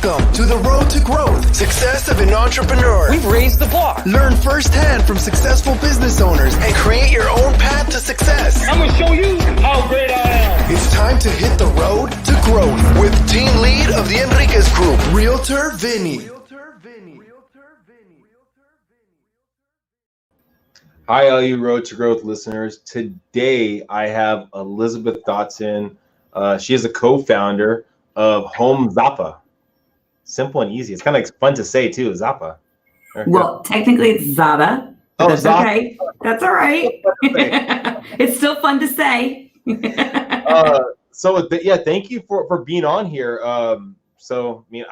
Welcome to the road to growth, success of an entrepreneur. We've raised the bar. Learn firsthand from successful business owners and create your own path to success. I'm going to show you how great I am. It's time to hit the road to growth with team lead of the Enriquez Group, Realtor Vinny. Hi, all you Road to Growth listeners. Today, I have Elizabeth Dodson. She is a co-founder of HomeZada. Simple and easy. It's kind of fun to say too, Zappa. Well, technically it's Zada. Oh, that's Zada. Okay. That's all right. It's still fun to say. Thank you for being on here. I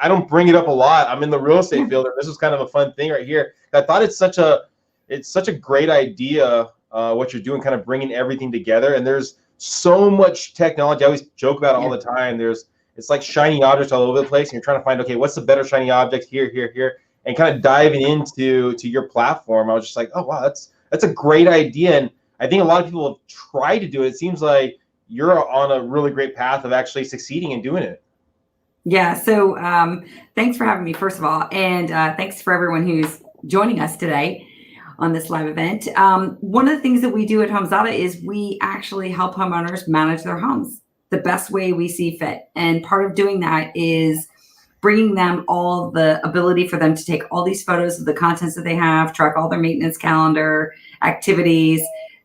don't bring it up a lot. I'm in the real estate field, and this is kind of a fun thing right here. I thought it's such a great idea what you're doing, kind of bringing everything together. And there's so much technology. I always joke about it all the time. It's like shiny objects all over the place, and you're trying to find, okay, what's the better shiny object here, and kind of diving into your platform. I was just like, oh wow, that's a great idea, and I think a lot of people have tried to do it. It seems like you're on a really great path of actually succeeding in doing it. Yeah. So thanks for having me, first of all, and thanks for everyone who's joining us today on this live event. One of the things that we do at HomeZada is we actually help homeowners manage their homes the best way we see fit. And part of doing that is bringing them all the ability for them to take all these photos of the contents that they have, track all their maintenance calendar, activities,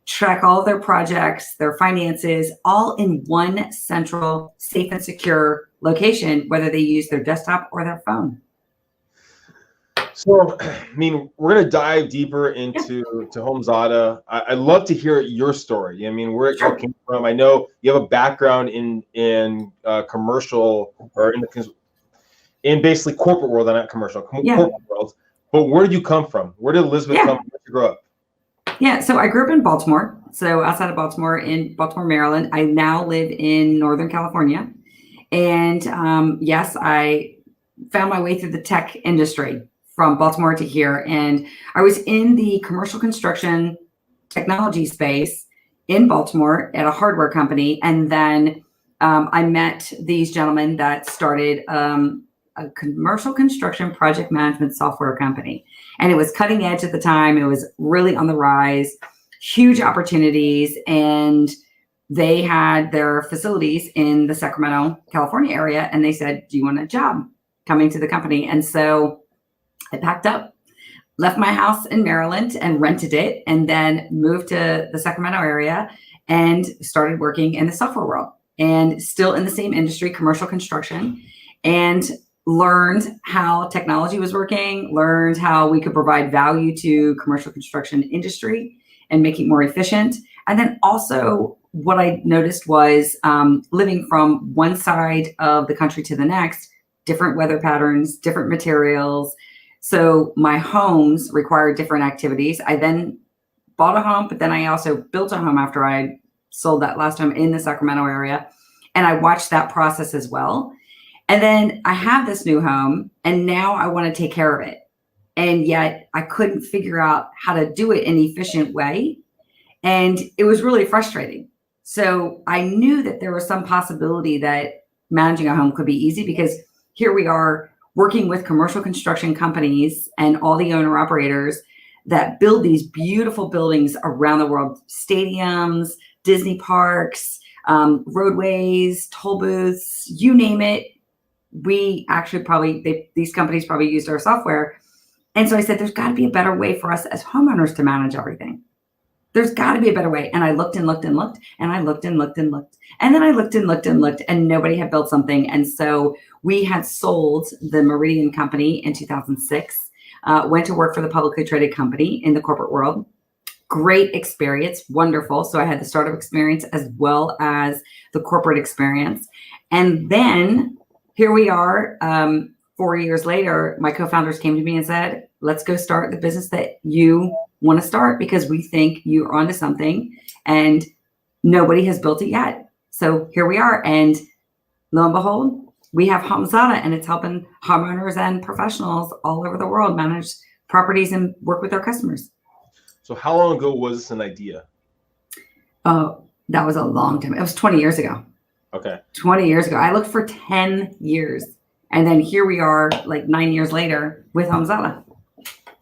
track all of their projects, their finances, all in one central, safe and secure location, whether they use their desktop or their phone. So, we're going to dive deeper into HomeZada. I'd love to hear your story. Where it all came from. I know you have a background in commercial, or in basically corporate world, not commercial, corporate world. But where did you come from? Where did Elizabeth come from? Where did you grow up? Yeah, so I grew up in Baltimore. So outside of Baltimore, in Baltimore, Maryland. I now live in Northern California. And yes, I found my way through the tech industry from Baltimore to here. And I was in the commercial construction technology space in Baltimore at a hardware company. And then I met these gentlemen that started a commercial construction project management software company. And it was cutting edge at the time. It was really on the rise, huge opportunities. And they had their facilities in the Sacramento, California area. And they said, do you want a job coming to the company? And so I packed up, left my house in Maryland and rented it, and then moved to the Sacramento area and started working in the software world, and still in the same industry, commercial construction, and learned how technology was working, learned how we could provide value to commercial construction industry and make it more efficient. And then also what I noticed was living from one side of the country to the next, different weather patterns, different materials. So my homes required different activities. I then bought a home, but then I also built a home after I sold that last home in the Sacramento area. And I watched that process as well. And then I have this new home, and now I want to take care of it. And yet I couldn't figure out how to do it in an efficient way. And it was really frustrating. So I knew that there was some possibility that managing a home could be easy, because here we are working with commercial construction companies and all the owner operators that build these beautiful buildings around the world, stadiums, Disney parks, roadways, toll booths, you name it. We actually these companies probably used our software. And so I said, there's got to be a better way for us as homeowners to manage everything. There's got to be a better way. And I looked and looked and looked, and I looked and looked and looked. And then I looked and looked and looked, and nobody had built something. And so we had sold the Meridian company in 2006, went to work for the publicly traded company in the corporate world. Great experience, wonderful. So I had the startup experience as well as the corporate experience. And then here we are, 4 years later, my co-founders came to me and said, let's go start the business that you want to start, because we think you're onto something and nobody has built it yet. So here we are. And lo and behold, we have HomeZada, and it's helping homeowners and professionals all over the world manage properties and work with their customers. So how long ago was this an idea? Oh, that was a long time. It was 20 years ago. Okay. 20 years ago. I looked for 10 years And then here we are like 9 years later with HomeZada.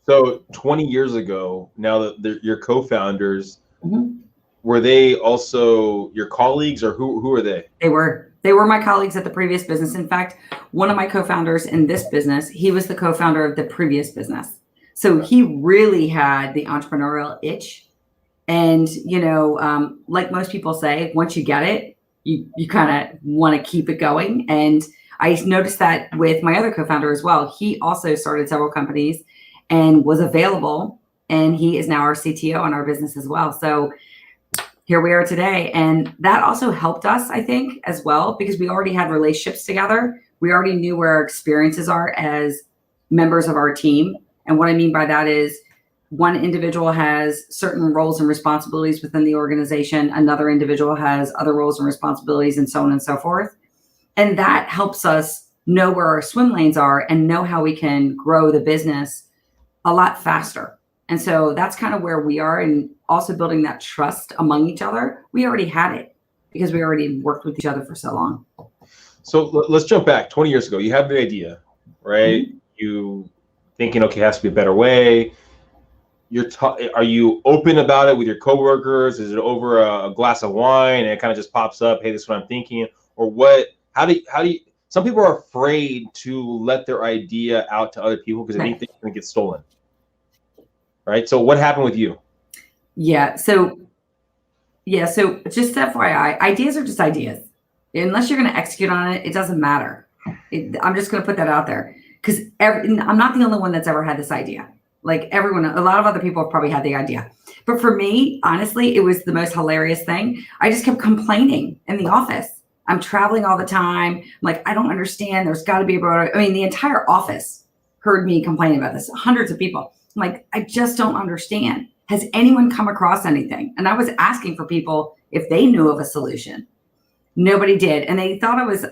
So 20 years ago, now that your co-founders, Mm-hmm. were they also your colleagues, or who are they? They were my colleagues at the previous business. In fact, one of my co-founders in this business, he was the co-founder of the previous business. So he really had the entrepreneurial itch. And, like most people say, once you get it, you kind of want to keep it going. And I noticed that with my other co-founder as well. He also started several companies and was available. And he is now our CTO in our business as well. So here we are today. And that also helped us, I think, as well, because we already had relationships together. We already knew where our experiences are as members of our team. And what I mean by that is one individual has certain roles and responsibilities within the organization. Another individual has other roles and responsibilities, and so on and so forth. And that helps us know where our swim lanes are and know how we can grow the business a lot faster. And so that's kind of where we are, and also building that trust among each other. We already had it because we already worked with each other for so long. So let's jump back 20 years ago. You have the idea, right? Mm-hmm. You thinking, okay, it has to be a better way. Are you open about it with your coworkers? Is it over a glass of wine and it kind of just pops up? Hey, this is what I'm thinking. Or what? How do you? Some people are afraid to let their idea out to other people because they think it's going to get stolen. Right. So what happened with you? Yeah. So just FYI, ideas are just ideas. Unless you're going to execute on it, it doesn't matter. I'm just going to put that out there because I'm not the only one that's ever had this idea. Like everyone, a lot of other people have probably had the idea. But for me, honestly, it was the most hilarious thing. I just kept complaining in the office. I'm traveling all the time. I'm like, I don't understand. There's got to be the entire office heard me complaining about this. Hundreds of people. I'm like, I just don't understand. Has anyone come across anything? And I was asking for people if they knew of a solution. Nobody did. And they thought I was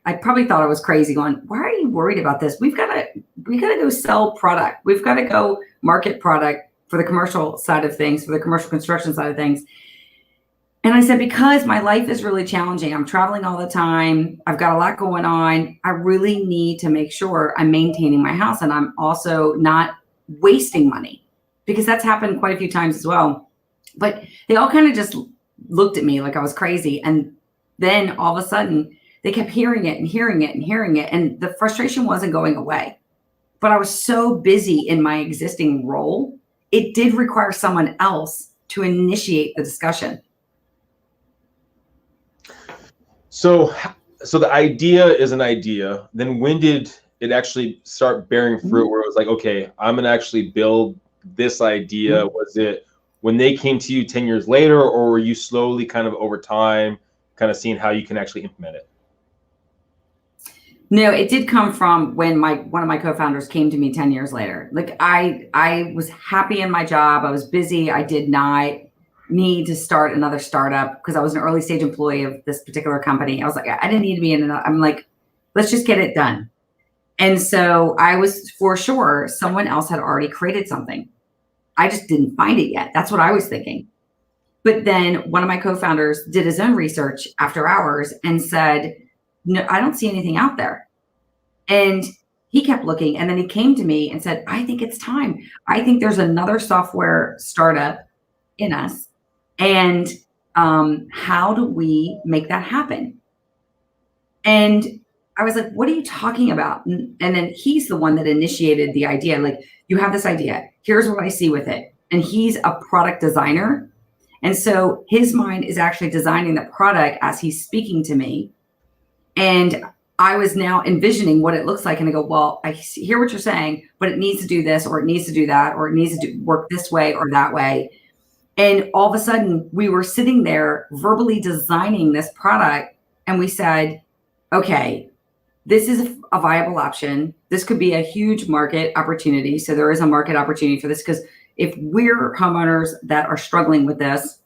I probably thought I was crazy going, why are you worried about this? We gotta go sell product. We've got to go market product for the commercial side of things, for the commercial construction side of things. And I said, because my life is really challenging. I'm traveling all the time. I've got a lot going on. I really need to make sure I'm maintaining my house, and I'm also not wasting money, because that's happened quite a few times as well. But they all kind of just looked at me like I was crazy. And then all of a sudden they kept hearing it and hearing it and hearing it. And the frustration wasn't going away, but I was so busy in my existing role. It did require someone else to initiate the discussion. So the idea is an idea. Then when did it actually start bearing fruit, where it was like, okay, I'm going to actually build this idea? Mm-hmm. Was it when they came to you 10 years later, or were you slowly kind of over time kind of seeing how you can actually implement it? No, it did come from when one of my co-founders came to me 10 years later. Like I was happy in my job. I was busy. I did not need to start another startup because I was an early stage employee of this particular company. I was like, I didn't need to be in another. I'm like, let's just get it done. And so I was, for sure, someone else had already created something. I just didn't find it yet. That's what I was thinking. But then one of my co-founders did his own research after hours and said, no, I don't see anything out there. And he kept looking, and then he came to me and said, I think it's time. I think there's another software startup in us. And how do we make that happen? And I was like, what are you talking about? And then he's the one that initiated the idea. Like, you have this idea. Here's what I see with it. And he's a product designer. And so his mind is actually designing the product as he's speaking to me. And I was now envisioning what it looks like. And I go, well, I hear what you're saying, but it needs to do this, or it needs to do that, or it needs to work this way or that way. And all of a sudden we were sitting there verbally designing this product. And we said, okay, this is a viable option. This could be a huge market opportunity. So there is a market opportunity for this, because if we're homeowners that are struggling with this,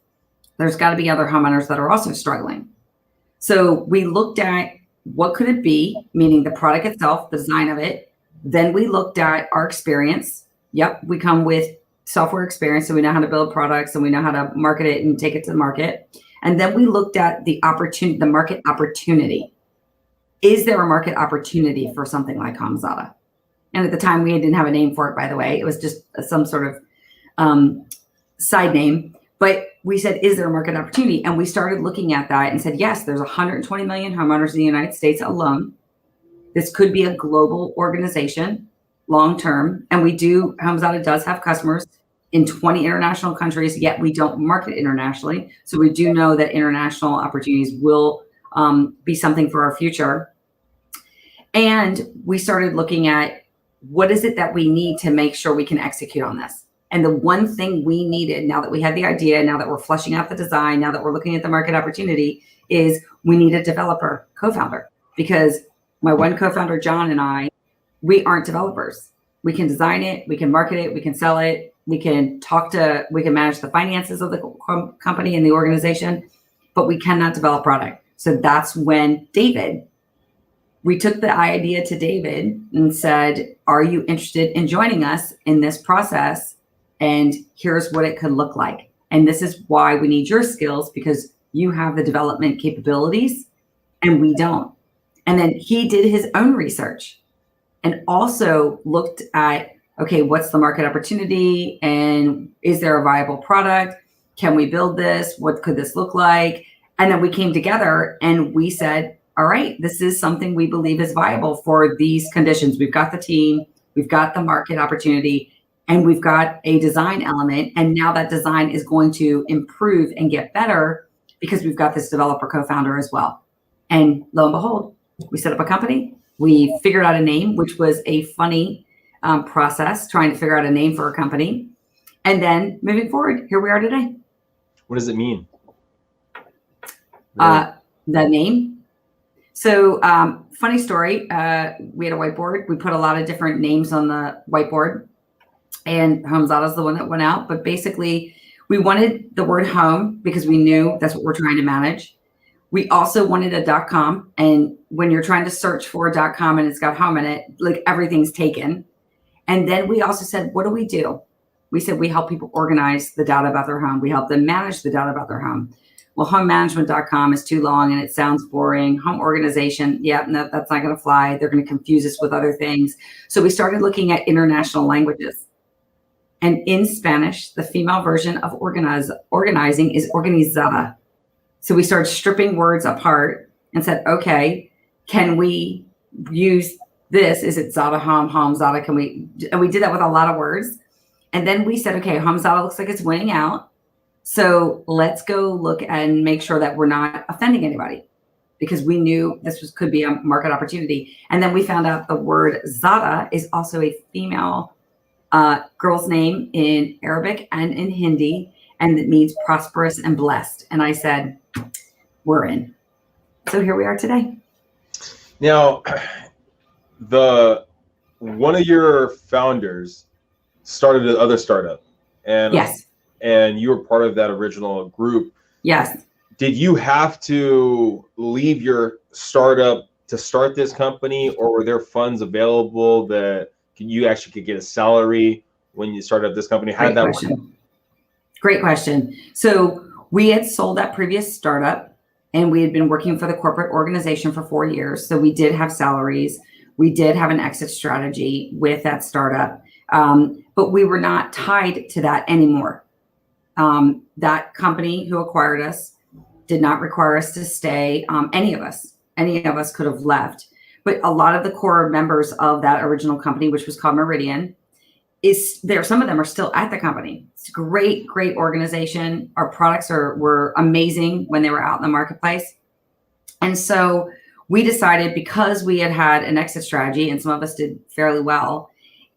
there's got to be other homeowners that are also struggling. So we looked at what could it be, meaning the product itself, the design of it. Then we looked at our experience. Yep, we come with software experience, so we know how to build products and we know how to market it and take it to the market. And then we looked at the opportunity, the market opportunity. is there a market opportunity for something like HomeZada? And at the time, we didn't have a name for it, by the way. It was just some sort of side name. But we said, is there a market opportunity? And we started looking at that and said, yes, there's 120 million homeowners in the United States alone. This could be a global organization long-term. And HomeZada does have customers in 20 international countries, yet we don't market internationally. So we do know that international opportunities will be something for our future. And we started looking at what is it that we need to make sure we can execute on this. And the one thing we needed, now that we had the idea, now that we're fleshing out the design, now that we're looking at the market opportunity, is we need a developer co-founder. Because my one co-founder, John, and I, we aren't developers. We can design it, we can market it, we can sell it, we can manage the finances of the company and the organization, but we cannot develop product. So that's when we took the idea to David and said, are you interested in joining us in this process? And here's what it could look like. And this is why we need your skills, because you have the development capabilities and we don't. And then he did his own research and also looked at, okay, what's the market opportunity? And is there a viable product? Can we build this? What could this look like? And then we came together and we said, all right, this is something we believe is viable for these conditions. We've got the team, we've got the market opportunity, and we've got a design element. And now that design is going to improve and get better because we've got this developer co-founder as well. And lo and behold, we set up a company. We figured out a name, which was a funny process, trying to figure out a name for a company. And then moving forward, here we are today. What does it mean? The name. So funny story, we had a whiteboard. We put a lot of different names on the whiteboard, and HomeZada is the one that went out. But basically, we wanted the word home because we knew that's what we're trying to manage. We also wanted a .com. And when you're trying to search for a .com and it's got home in it, like everything's taken. And then we also said, what do? We said, we help people organize the data about their home. We help them manage the data about their home. Well, homemanagement.com is too long and it sounds boring. Home organization, yeah, no, that's not going to fly. They're going to confuse us with other things. So we started looking at international languages. And in Spanish, the female version of organizing is organizada. So we started stripping words apart and said, okay, can we use this? Is it Zada home, HomeZada? And we did that with a lot of words. And then we said, okay, HomeZada looks like it's winning out. So let's go look and make sure that we're not offending anybody, because we knew could be a market opportunity. And then we found out the word Zada is also a female girl's name in Arabic and in Hindi, and it means prosperous and blessed. And I said, we're in. So here we are today. Now, one of your founders started another startup, and yes. And you were part of that original group. Yes. Did you have to leave your startup to start this company, or were there funds available that you actually could get a salary when you started up this company? How did that work? Great question. So we had sold that previous startup and we had been working for the corporate organization for 4 years. So we did have salaries. We did have an exit strategy with that startup, but we were not tied to that anymore. That company who acquired us did not require us to stay. Any of us could have left, but a lot of the core members of that original company, which was called Meridian, is there. Some of them are still at the company. It's a great organization. Our products were amazing when they were out in the marketplace. And so we decided, because we had an exit strategy and some of us did fairly well,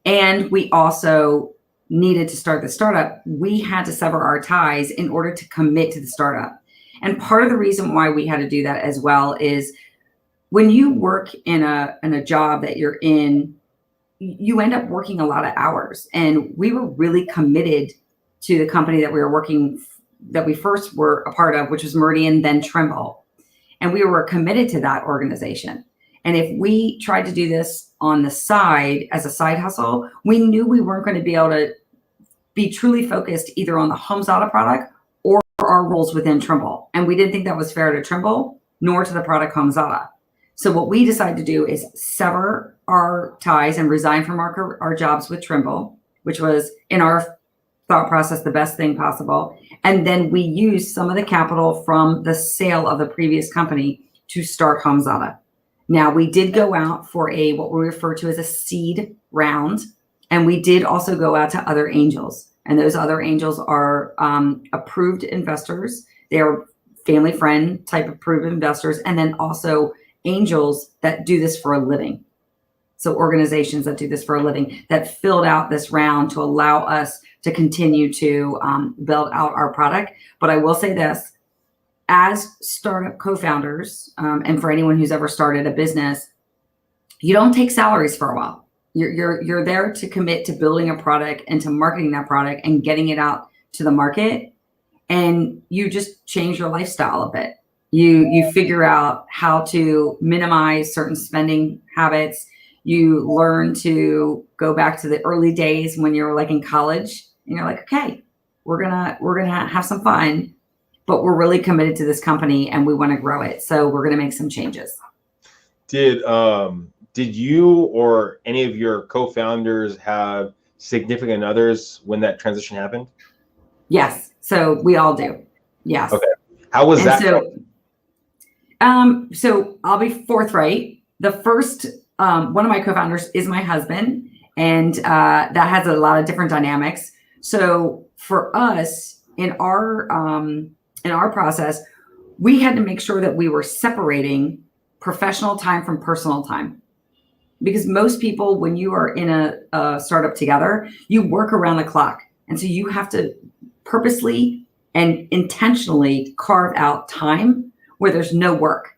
and we also needed to start the startup, we had to sever our ties in order to commit to the startup. And part of the reason why we had to do that as well is when you work in a job that you're in, you end up working a lot of hours. And we were really committed to the company that we first were a part of, which was Meridian, then Trimble. And we were committed to that organization. And if we tried to do this on the side as a side hustle, we knew we weren't going to be able to be truly focused either on the HomeZada product or our roles within Trimble. And we didn't think that was fair to Trimble nor to the product HomeZada. So what we decided to do is sever our ties and resign from our jobs with Trimble, which was in our thought process the best thing possible. And then we used some of the capital from the sale of the previous company to start HomeZada. Now, we did go out for what we refer to as a seed round, and we did also go out to other angels. And those other angels are approved investors. They are family friend type approved investors, and then also angels that do this for a living. So organizations that do this for a living that filled out this round to allow us to continue to build out our product. But I will say this, as startup co-founders, and for anyone who's ever started a business, you don't take salaries for a while. You're there to commit to building a product and to marketing that product and getting it out to the market. And you just change your lifestyle a bit. You figure out how to minimize certain spending habits. You learn to go back to the early days when you're like in college and you're like, okay, we're gonna have some fun, but we're really committed to this company and we want to grow it. So we're gonna make some changes. Did you or any of your co-founders have significant others when that transition happened? Yes. So we all do. Yes. Okay. How was that? So I'll be forthright. The first one of my co-founders is my husband, and that has a lot of different dynamics. So for us in our process, we had to make sure that we were separating professional time from personal time. Because most people, when you are in a startup together, you work around the clock. And so you have to purposely and intentionally carve out time where there's no work.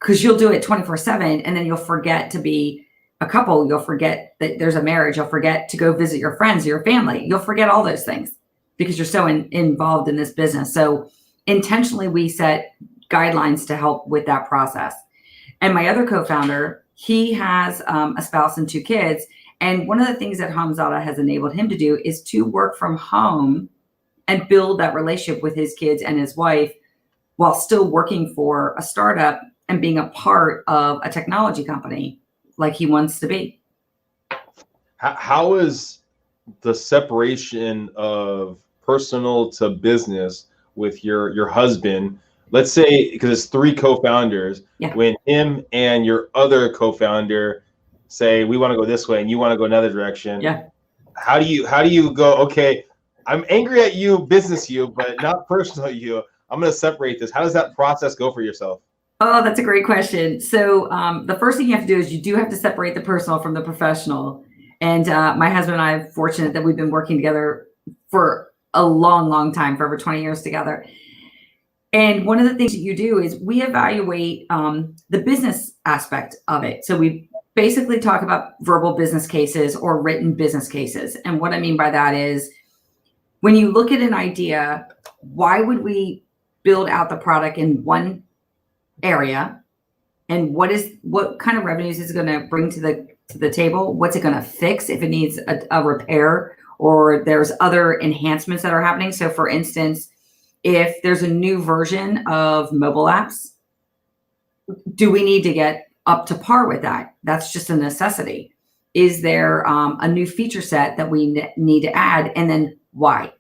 Because you'll do it 24/7 and then you'll forget to be a couple. You'll forget that there's a marriage. You'll forget to go visit your friends, your family. You'll forget all those things because you're so involved in this business. So intentionally, we set guidelines to help with that process. And my other co-founder, he has a spouse and 2 kids. And one of the things that HomeZada has enabled him to do is to work from home and build that relationship with his kids and his wife while still working for a startup and being a part of a technology company like he wants to be. How is the separation of personal to business with your husband? Let's say, because it's 3 co-founders, yeah. When him and your other co-founder say, we want to go this way and you want to go another direction. Yeah. How do you go, okay, I'm angry at you, business you, but not personal you. I'm going to separate this. How does that process go for yourself? Oh, that's a great question. So the first thing you have to do is you do have to separate the personal from the professional. And my husband and I are fortunate that we've been working together for a long, long time, for over 20 years together. And one of the things that you do is we evaluate the business aspect of it. So we basically talk about verbal business cases or written business cases. And what I mean by that is when you look at an idea, why would we build out the product in one area? And what kind of revenues is it going to bring to the table? What's it going to fix if it needs a repair or there's other enhancements that are happening? So for instance, if there's a new version of mobile apps, do we need to get up to par with that? That's just a necessity. Is there a new feature set that we need to add? And then why?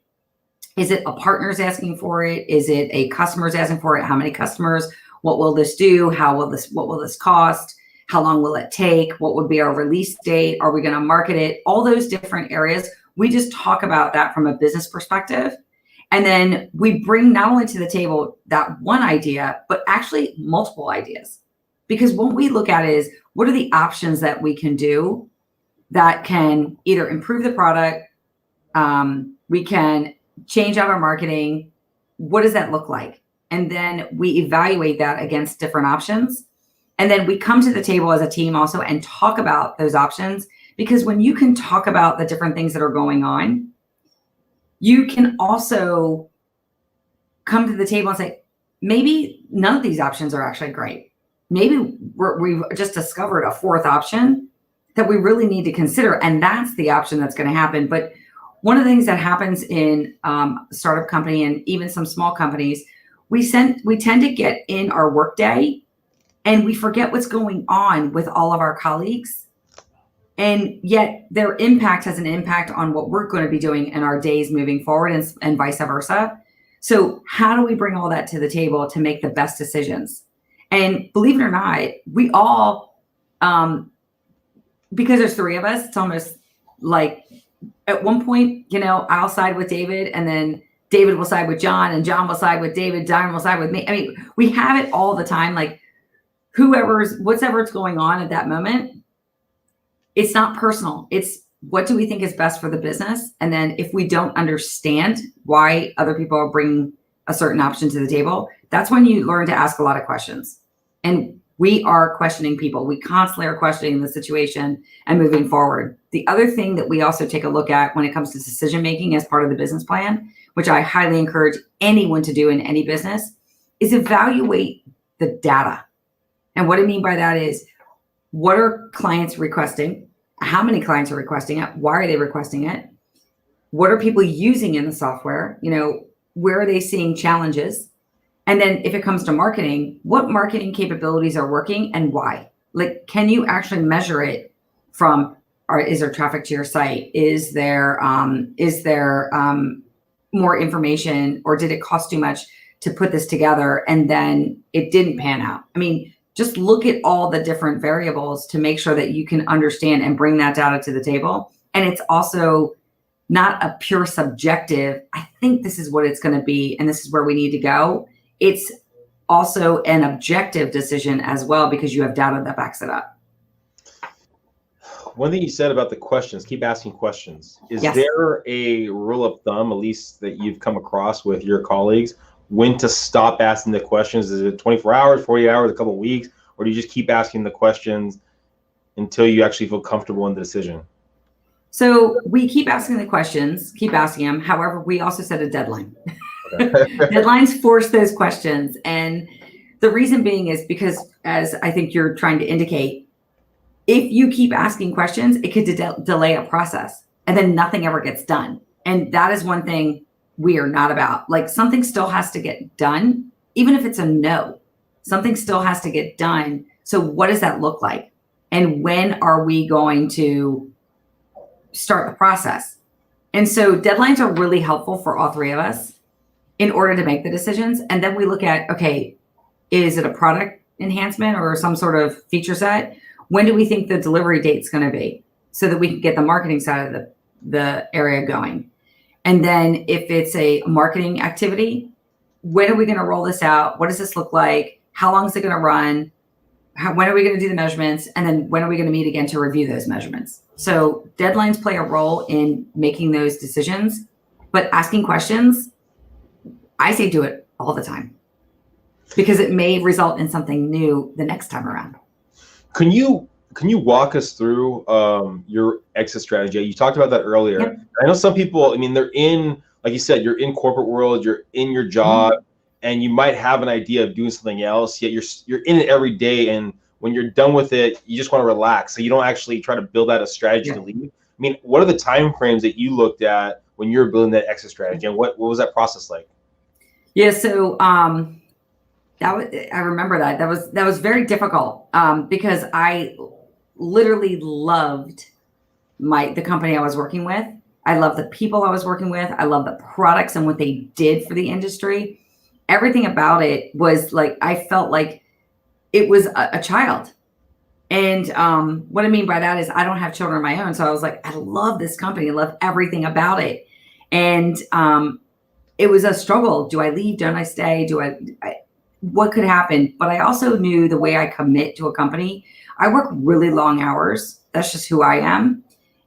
Is it a partner's asking for it? Is it a customer's asking for it? How many customers? What will this do? What will this cost? How long will it take? What would be our release date? Are we going to market it? All those different areas. We just talk about that from a business perspective. And then we bring not only to the table that one idea, but actually multiple ideas. Because what we look at is what are the options that we can do that can either improve the product, we can change out our marketing. What does that look like? And then we evaluate that against different options. And then we come to the table as a team also and talk about those options. Because when you can talk about the different things that are going on, you can also come to the table and say, maybe none of these options are actually great. Maybe we've just discovered a 4th option that we really need to consider. And that's the option that's going to happen. But one of the things that happens in a startup company and even some small companies, we tend to get in our workday And we forget what's going on with all of our colleagues. And yet their impact has an impact on what we're going to be doing in our days moving forward, and vice versa. So how do we bring all that to the table to make the best decisions? And believe it or not, we all, because there's three of us, it's almost like at one point, I'll side with David, and then David will side with John, and John will side with David, John will side with me. I mean, we have it all the time. Like whatever's going on at that moment, it's not personal. It's what do we think is best for the business? And then if we don't understand why other people are bringing a certain option to the table, that's when you learn to ask a lot of questions. And we are questioning people. We constantly are questioning the situation and moving forward. The other thing that we also take a look at when it comes to decision-making as part of the business plan, which I highly encourage anyone to do in any business, is evaluate the data. And what I mean by that is, what are clients requesting? How many clients are requesting it? Why are they requesting it? What are people using in the software? Where are they seeing challenges? And then if it comes to marketing, what marketing capabilities are working and why? Like, can you actually measure it from, is there traffic to your site? Is there more information, or did it cost too much to put this together and then it didn't pan out? I mean, just look at all the different variables to make sure that you can understand and bring that data to the table. And it's also not a pure subjective, I think this is what it's going to be, and this is where we need to go. It's also an objective decision as well, because you have data that backs it up. One thing you said about the questions, keep asking questions. Is Yes. there a rule of thumb, at least that you've come across with your colleagues, when to stop asking the questions? Is it 24 hours, 48 hours, a couple of weeks, or do you just keep asking the questions until you actually feel comfortable in the decision? So we keep asking the questions, keep asking them. However, we also set a deadline. Deadlines force those questions. And the reason being is because, as I think you're trying to indicate, if you keep asking questions, it could delay a process, and then nothing ever gets done. And that is one thing we are not about. Like, something still has to get done, even if it's a no. Something still has to get done. So what does that look like? And when are we going to start the process? And so deadlines are really helpful for all three of us in order to make the decisions. And then we look at, okay, is it a product enhancement or some sort of feature set? When do we think the delivery date's going to be, so that we can get the marketing side of the area going? And then if it's a marketing activity, when are we going to roll this out? What does this look like? How long is it going to run? When are we going to do the measurements? And then when are we going to meet again to review those measurements? So deadlines play a role in making those decisions, but asking questions, I say do it all the time, because it may result in something new the next time around. Can you walk us through your exit strategy? You talked about that earlier. Yep. I know some people, I mean, they're in, like you said, you're in corporate world, you're in your job, and you might have an idea of doing something else, yet you're in it every day. And when you're done with it, you just want to relax. So you don't actually try to build out a strategy to leave. I mean, what are the time frames that you looked at when you were building that exit strategy, and what was that process like? Yeah, so I remember that was very difficult, because I literally loved the company I was working with. I loved the people I was working with. I loved the products and what they did for the industry. Everything about it was like, I felt like it was a child. And what I mean by that is, I don't have children of my own. So I was like, I love this company. I love everything about it. And it was a struggle. Do I leave? Don't I stay? What could happen? But I also knew the way I commit to a company, I work really long hours. That's just who I am.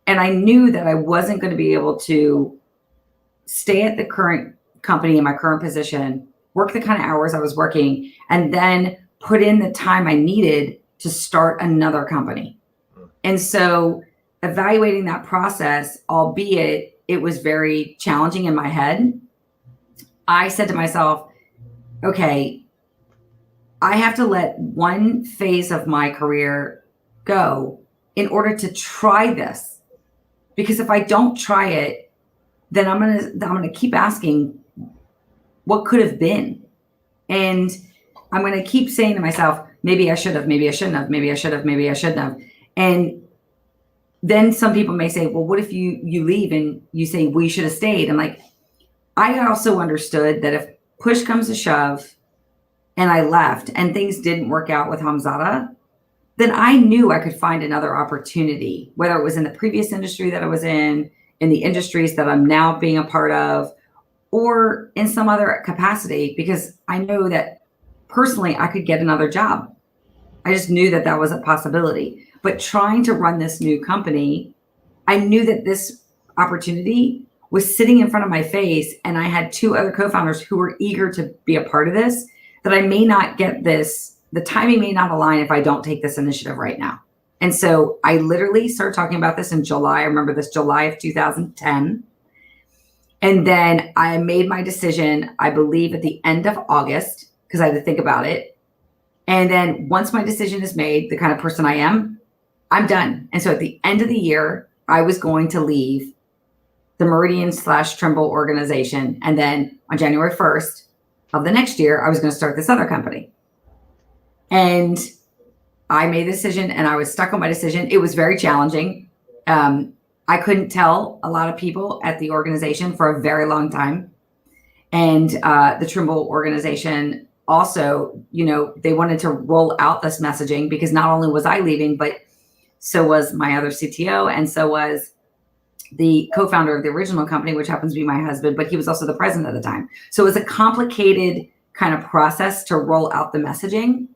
And I knew that I wasn't going to be able to stay at the current company in my current position, work the kind of hours I was working, and then put in the time I needed to start another company. And so evaluating that process, albeit it was very challenging in my head, I said to myself, okay, I have to let one phase of my career go in order to try this. Because if I don't try it, then I'm gonna keep asking what could have been. And I'm gonna keep saying to myself, maybe I should have, maybe I shouldn't have, maybe I should have, maybe I shouldn't have. And then some people may say, well, what if you leave and you say, we should have stayed? I'm like, I also understood that if push comes to shove and I left and things didn't work out with HomeZada, then I knew I could find another opportunity, whether it was in the previous industry that I was in the industries that I'm now being a part of, or in some other capacity, because I know that personally I could get another job. I just knew that that was a possibility. But trying to run this new company, I knew that this opportunity was sitting in front of my face, and I had two other co-founders who were eager to be a part of this, that I may not get this, the timing may not align if I don't take this initiative right now. And so I literally started talking about this in July. I remember this, July of 2010. And then I made my decision, I believe at the end of August, because I had to think about it. And then once my decision is made, the kind of person I am, I'm done. And so at the end of the year, I was going to leave the Meridian/Trimble organization. And then on January 1st of the next year, I was going to start this other company. And I made the decision, and I was stuck on my decision. It was very challenging. I couldn't tell a lot of people at the organization for a very long time. And the Trimble organization also, they wanted to roll out this messaging, because not only was I leaving, but so was my other CTO, and so was the co-founder of the original company, which happens to be my husband, but he was also the president at the time. So it was a complicated kind of process to roll out the messaging.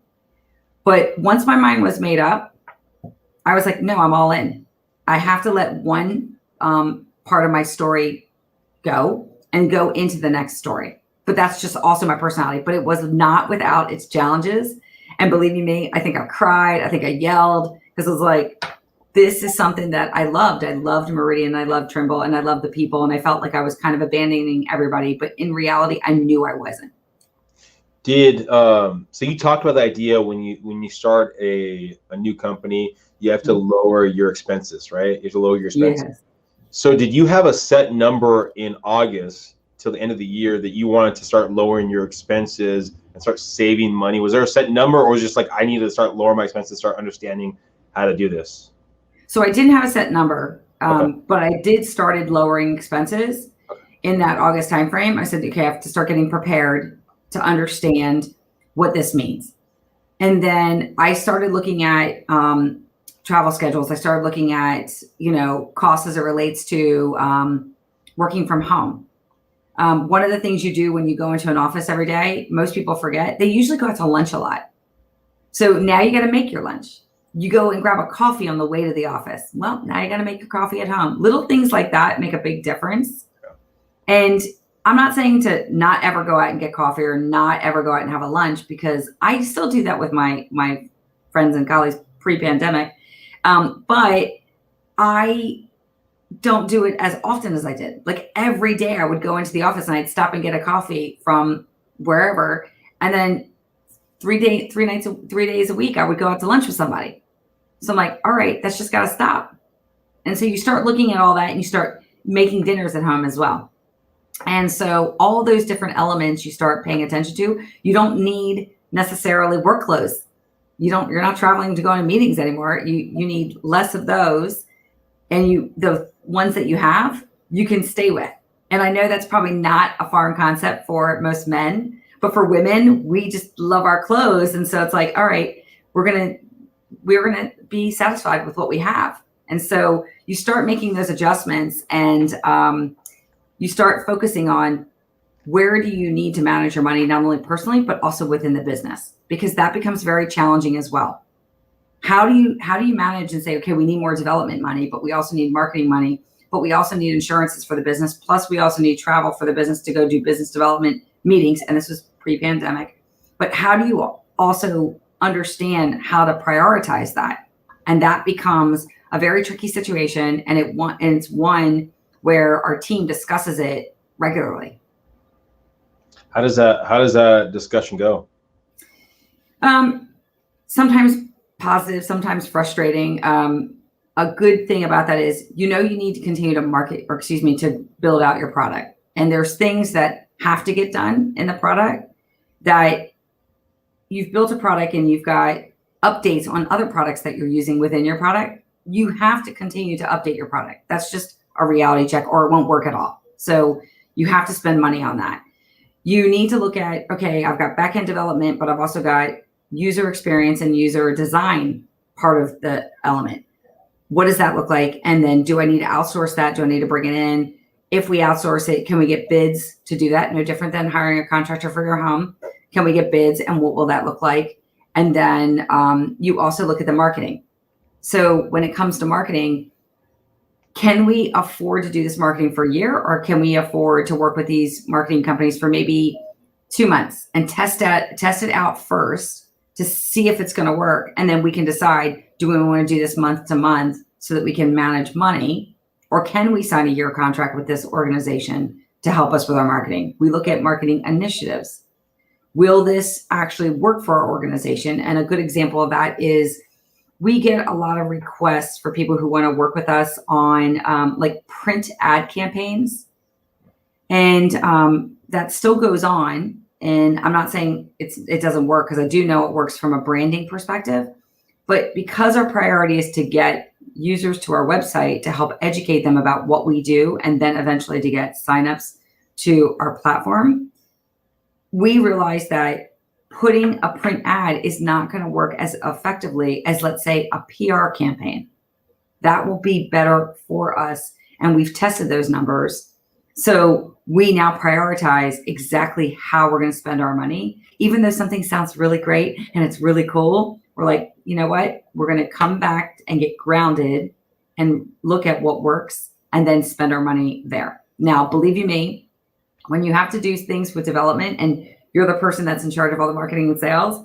But once my mind was made up, I was like, no, I'm all in. I have to let one part of my story go and go into the next story. But that's just also my personality. But it was not without its challenges. And believe me, I think I cried. I think I yelled, because it was like, this is something that I loved. I loved Meridian, I loved Trimble, and I loved the people. And I felt like I was kind of abandoning everybody. But in reality, I knew I wasn't. So you talked about the idea when you start a new company, you have to lower your expenses, right? You have to lower your expenses. Yes. So did you have a set number in August till the end of the year that you wanted to start lowering your expenses and start saving money? Was there a set number, or was it just like, I need to start lowering my expenses, start understanding how to do this? So I didn't have a set number, Okay. but I did started lowering expenses in that August timeframe. I said, okay, I have to start getting prepared to understand what this means. And then I started looking at travel schedules. I started looking at, costs as it relates to working from home. One of the things you do when you go into an office every day, most people forget, they usually go out to lunch a lot. So now you got to make your lunch. You go and grab a coffee on the way to the office. Well, now you got to make your coffee at home. Little things like that make a big difference. And I'm not saying to not ever go out and get coffee or not ever go out and have a lunch, because I still do that with my friends and colleagues pre-pandemic. But I don't do it as often as I did. Like every day I would go into the office and I'd stop and get a coffee from wherever. And then 3 days a week, I would go out to lunch with somebody. So I'm like, all right, that's just got to stop. And so you start looking at all that, and you start making dinners at home as well. And so all those different elements you start paying attention to. You don't need necessarily work clothes. You're not traveling to go to meetings anymore. You need less of those. And the ones that you have, you can stay with. And I know that's probably not a foreign concept for most men, but for women, we just love our clothes. And so it's like, all right, we're going to be satisfied with what we have. And so you start making those adjustments, and you start focusing on where do you need to manage your money, not only personally, but also within the business, because that becomes very challenging as well. How do you manage and say, okay, we need more development money, but we also need marketing money, but we also need insurances for the business. Plus we also need travel for the business to go do business development meetings. And this was pre-pandemic, but how do you also understand how to prioritize that? And that becomes a very tricky situation. And it's one where our team discusses it regularly. How does that discussion go? Sometimes positive, sometimes frustrating. A good thing about that is, you need to continue to to build out your product. And there's things that have to get done in the product that you've built a product and you've got updates on other products that you're using within your product, you have to continue to update your product. That's just a reality check, or it won't work at all. So you have to spend money on that. You need to look at, okay, I've got back-end development, but I've also got user experience and user design part of the element. What does that look like? And then do I need to outsource that? Do I need to bring it in? If we outsource it, can we get bids to do that? No different than hiring a contractor for your home. Can we get bids, and what will that look like? And then you also look at the marketing. So when it comes to marketing, can we afford to do this marketing for a year, or can we afford to work with these marketing companies for maybe 2 months and test it out first to see if it's going to work? And then we can decide, do we want to do this month to month so that we can manage money, or can we sign a year contract with this organization to help us with our marketing? We look at marketing initiatives. Will this actually work for our organization? And a good example of that is we get a lot of requests for people who want to work with us on like print ad campaigns. And that still goes on. And I'm not saying it doesn't work, because I do know it works from a branding perspective. But because our priority is to get users to our website to help educate them about what we do, and then eventually to get signups to our platform, we realize that putting a print ad is not going to work as effectively as, let's say, a PR campaign. That will be better for us. And we've tested those numbers. So we now prioritize exactly how we're going to spend our money. Even though something sounds really great and it's really cool, we're like, you know what? We're going to come back and get grounded and look at what works and then spend our money there. Now, believe you me, when you have to do things with development and you're the person that's in charge of all the marketing and sales,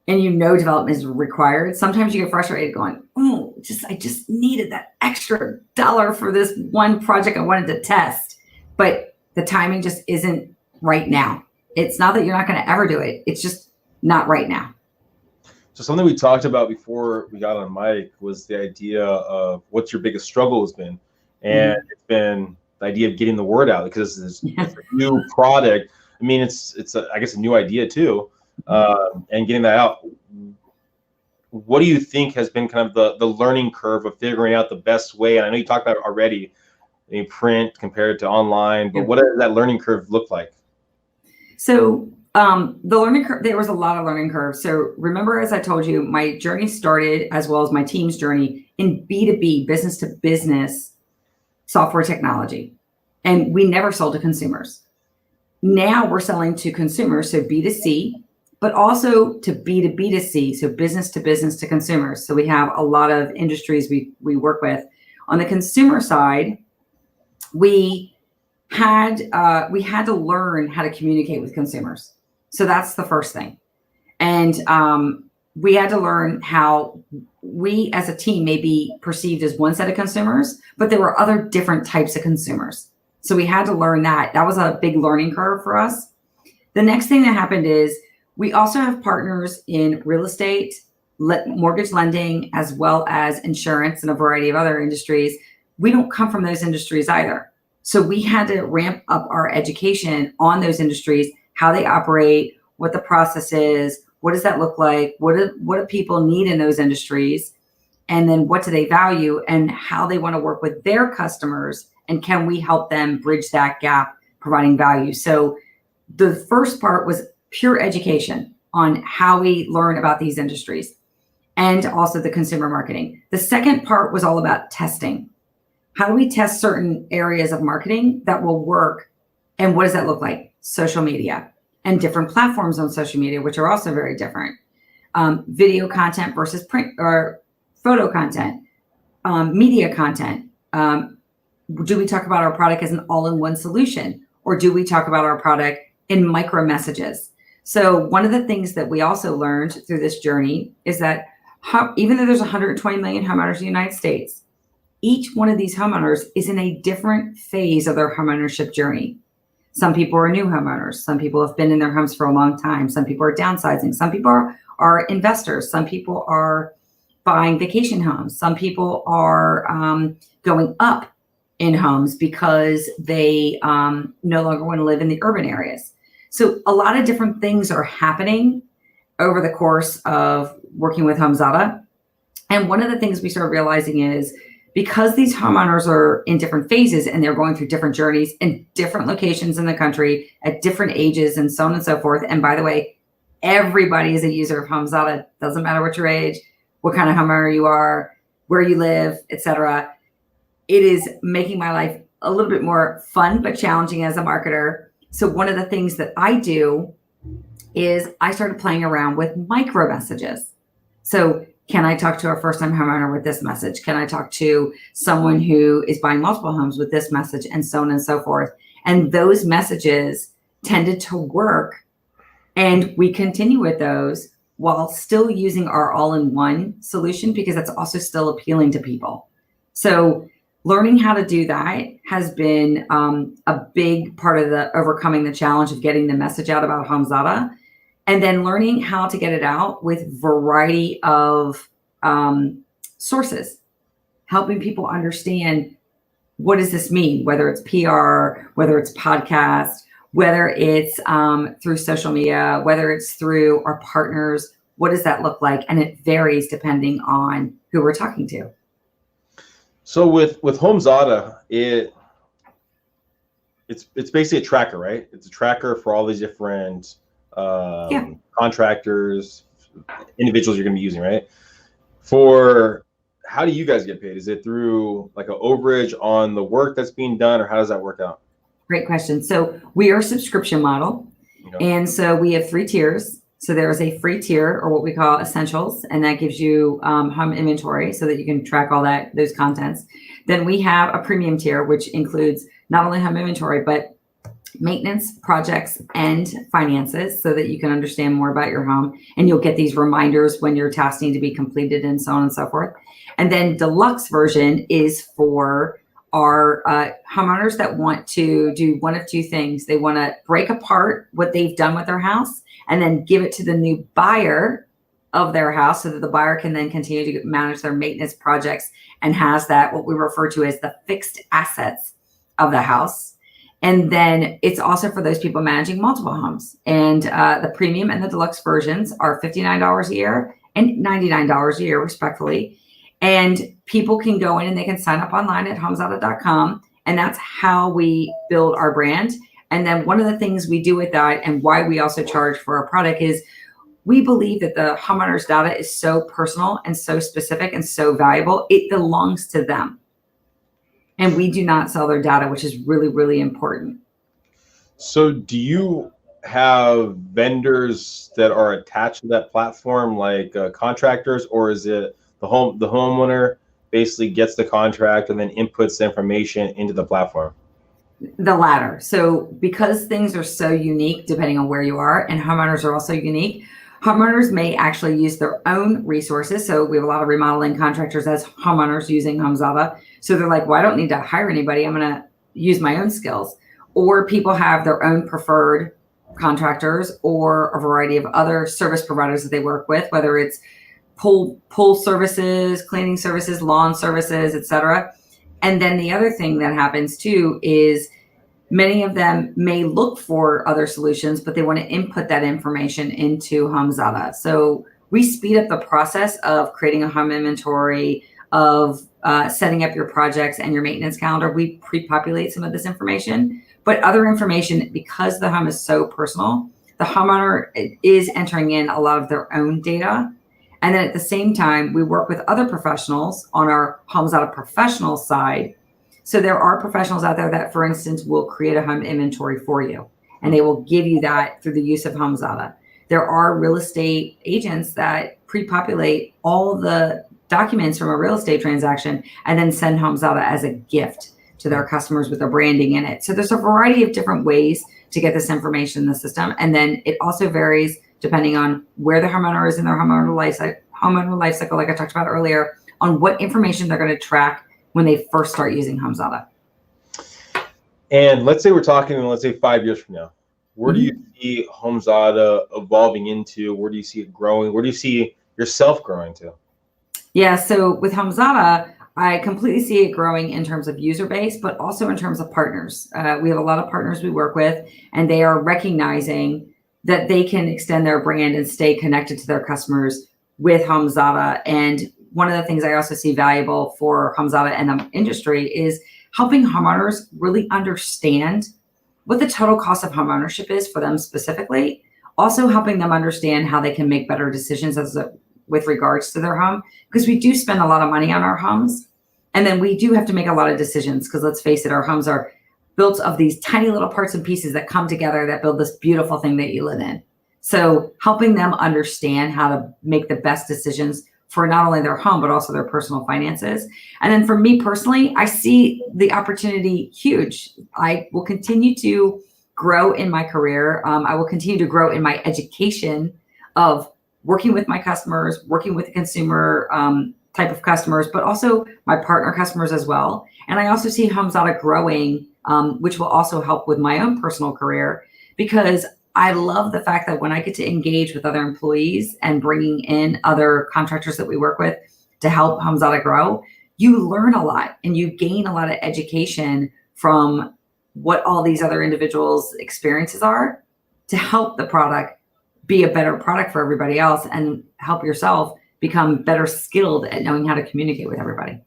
and you know development is required, sometimes you get frustrated going, oh, I just needed that extra dollar for this one project I wanted to test. But the timing just isn't right now. It's not that you're not going to ever do it. It's just not right now. So something we talked about before we got on mic was the idea of what's your biggest struggle has been. And it's been the idea of getting the word out, because it's a new product. I mean, it's I guess a new idea too, and getting that out. What do you think has been kind of the learning curve of figuring out the best way? And I know you talked about it already, in print compared to online, but what does that learning curve look like? So the learning curve, there was a lot of learning curve. So remember, as I told you, my journey started, as well as my team's journey, in B2B, business to business software technology. And we never sold to consumers. Now we're selling to consumers, so B2C, but also to B2B2C, so business to consumers. So we have a lot of industries we work with. On the consumer side, we had to learn how to communicate with consumers. So that's the first thing. And we had to learn how we as a team may be perceived as one set of consumers, but there were other different types of consumers. So we had to learn that. That was a big learning curve for us. The next thing that happened is we also have partners in real estate, mortgage lending, as well as insurance and a variety of other industries. We don't come from those industries either. So we had to ramp up our education on those industries, how they operate, what the process is, what does that look like, what do people need in those industries, and then what do they value, and how they want to work with their customers, and can we help them bridge that gap, providing value. So the first part was pure education on how we learn about these industries, and also the consumer marketing. The second part was all about testing. How do we test certain areas of marketing that will work? And what does that look like? Social media and different platforms on social media, which are also very different. Video content versus print or photo content, media content. Do we talk about our product as an all-in-one solution, or do we talk about our product in micro messages? So one of the things that we also learned through this journey is that even though there's 120 million homeowners in the United States, each one of these homeowners is in a different phase of their homeownership journey. Some people are new homeowners. Some people have been in their homes for a long time. Some people are downsizing. Some people are investors. Some people are buying vacation homes. Some people are going up in homes because they no longer want to live in the urban areas. So a lot of different things are happening. over the course of working with HomeZada. And one of the things we started realizing is because these homeowners are in different phases and they're going through different journeys in different locations in the country at different ages and so on and so forth. And by the way, everybody is a user of HomeZada. Doesn't matter what your age, what kind of homeowner you are, where you live, etc. It is making my life a little bit more fun, but challenging as a marketer. So one of the things that I do is I started playing around with micro messages. So can I talk to a first-time homeowner with this message? Can I talk to someone who is buying multiple homes with this message, and so on and so forth? And those messages tended to work. And we continue with those while still using our all-in-one solution, because that's also still appealing to people. So learning how to do that has been a big part of the overcoming the challenge of getting the message out about HomeZada, and then learning how to get it out with variety of sources, helping people understand what does this mean, whether it's PR, whether it's podcast, whether it's through social media, whether it's through our partners. What does that look like? And it varies depending on who we're talking to. So with HomeZada, it's basically a tracker, right? It's a tracker for all these different contractors, individuals you're going to be using, right? For how do you guys get paid? Is it through like an overage on the work that's being done, or how does that work out? Great question. So we are a subscription model, and so we have 3 tiers. So there is a free tier, or what we call essentials, and that gives you home inventory so that you can track all those contents. Then we have a premium tier, which includes not only home inventory, but maintenance, projects, and finances, so that you can understand more about your home, and you'll get these reminders when your tasks need to be completed, and so on and so forth. And then deluxe version is for our homeowners that want to do one of 2 things. They want to break apart what they've done with their house and then give it to the new buyer of their house, so that the buyer can then continue to manage their maintenance projects and has that, what we refer to as the fixed assets of the house. And then it's also for those people managing multiple homes. And the premium and the deluxe versions are $59 a year and $99 a year, respectfully. And people can go in and they can sign up online at homezada.com. And that's how we build our brand. And then one of the things we do with that, and why we also charge for our product, is we believe that the homeowner's data is so personal and so specific and so valuable, it belongs to them. And we do not sell their data, which is really, really important. So do you have vendors that are attached to that platform, like contractors, or is it the homeowner basically gets the contract and then inputs the information into the platform? The latter. So because things are so unique depending on where you are, and homeowners are also unique, homeowners may actually use their own resources. So we have a lot of remodeling contractors as homeowners using HomeZada. So they're like, well, I don't need to hire anybody. I'm going to use my own skills. Or people have their own preferred contractors or a variety of other service providers that they work with, whether it's pool services, cleaning services, lawn services, etc. And then the other thing that happens too is many of them may look for other solutions, but they want to input that information into HomeZada. So we speed up the process of creating a home inventory, of setting up your projects and your maintenance calendar. We pre-populate some of this information, but other information, because the home is so personal, the homeowner is entering in a lot of their own data. And then at the same time, we work with other professionals on our HomeZada professional side. So there are professionals out there that, for instance, will create a home inventory for you, and they will give you that through the use of HomeZada. There are real estate agents that pre-populate all the documents from a real estate transaction and then send HomeZada as a gift to their customers with their branding in it. So there's a variety of different ways to get this information in the system. And then it also varies depending on where the homeowner is in their homeowner life cycle, like I talked about earlier, on what information they're going to track when they first start using HomeZada. And let's say we're talking, let's say 5 years from now, where do you see HomeZada evolving into? Where do you see it growing? Where do you see yourself growing to? Yeah, so with HomeZada, I completely see it growing in terms of user base, but also in terms of partners. We have a lot of partners we work with, and they are recognizing that they can extend their brand and stay connected to their customers with HomeZada. And one of the things I also see valuable for HomeZada and the industry is helping homeowners really understand what the total cost of homeownership is for them specifically. Also helping them understand how they can make better decisions with regards to their home, because we do spend a lot of money on our homes. And then we do have to make a lot of decisions, because let's face it, our homes are built of these tiny little parts and pieces that come together that build this beautiful thing that you live in. So helping them understand how to make the best decisions for not only their home, but also their personal finances. And then for me personally, I see the opportunity huge. I will continue to grow in my career. I will continue to grow in my education of working with my customers, working with the consumer type of customers, but also my partner customers as well. And I also see HomeZada growing, which will also help with my own personal career, because I love the fact that when I get to engage with other employees and bringing in other contractors that we work with to help HomeZada grow, you learn a lot and you gain a lot of education from what all these other individuals' experiences are to help the product be a better product for everybody else and help yourself become better skilled at knowing how to communicate with everybody.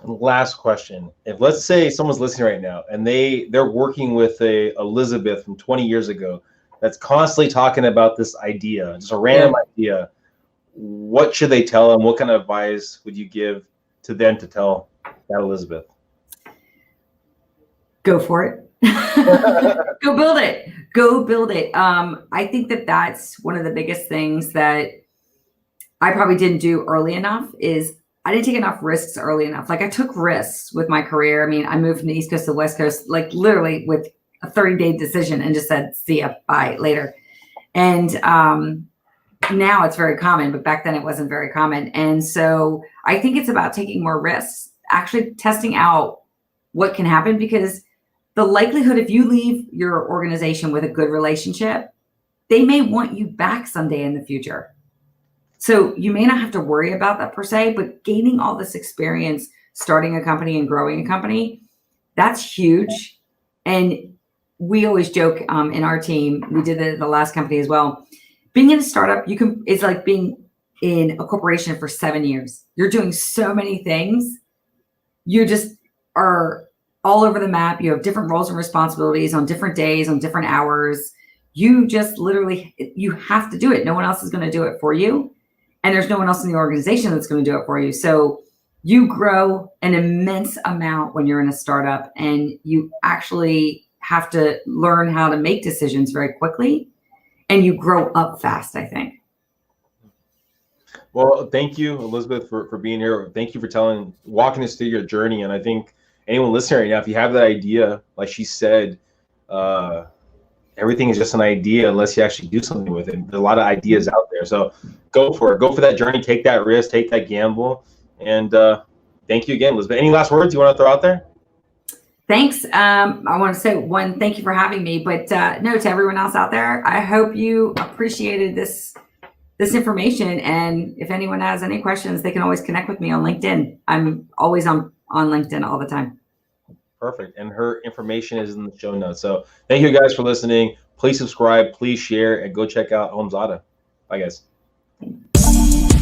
Last question. If let's say someone's listening right now and they're working with a Elizabeth from 20 years ago that's constantly talking about this idea, just a random idea, what should they tell them? What kind of advice would you give to them to tell that Elizabeth? Go for it. Go build it. Go build it. I think that that's one of the biggest things that I probably didn't do early enough is I didn't take enough risks early enough. Like I took risks with my career. I mean, I moved from the East Coast to the West Coast, like literally with a 30-day decision and just said, see ya, bye, later. And now it's very common, but back then it wasn't very common. And so I think it's about taking more risks, actually testing out what can happen, because the likelihood if you leave your organization with a good relationship, they may want you back someday in the future. So you may not have to worry about that per se, but gaining all this experience, starting a company and growing a company, that's huge. And we always joke in our team, we did it at the last company as well. Being in a startup, it's like being in a corporation for 7 years. You're doing so many things. You just are all over the map. You have different roles and responsibilities on different days, on different hours. You just literally, you have to do it. No one else is going to do it for you. And there's no one else in the organization that's going to do it for you. So you grow an immense amount when you're in a startup, and you actually have to learn how to make decisions very quickly, and you grow up fast, I think. Well, thank you, Elizabeth, for being here. Thank you for walking us through your journey. And I think anyone listening right now, if you have that idea, like she said, everything is just an idea unless you actually do something with it. There's a lot of ideas out there. So go for it. Go for that journey. Take that risk. Take that gamble. And thank you again, Elizabeth. Any last words you want to throw out there? Thanks. I want to say one, thank you for having me. But no, to everyone else out there, I hope you appreciated this information. And if anyone has any questions, they can always connect with me on LinkedIn. I'm always on LinkedIn all the time. Perfect. And her information is in the show notes. So thank you guys for listening. Please subscribe, please share, and go check out HomeZada. Bye, guys.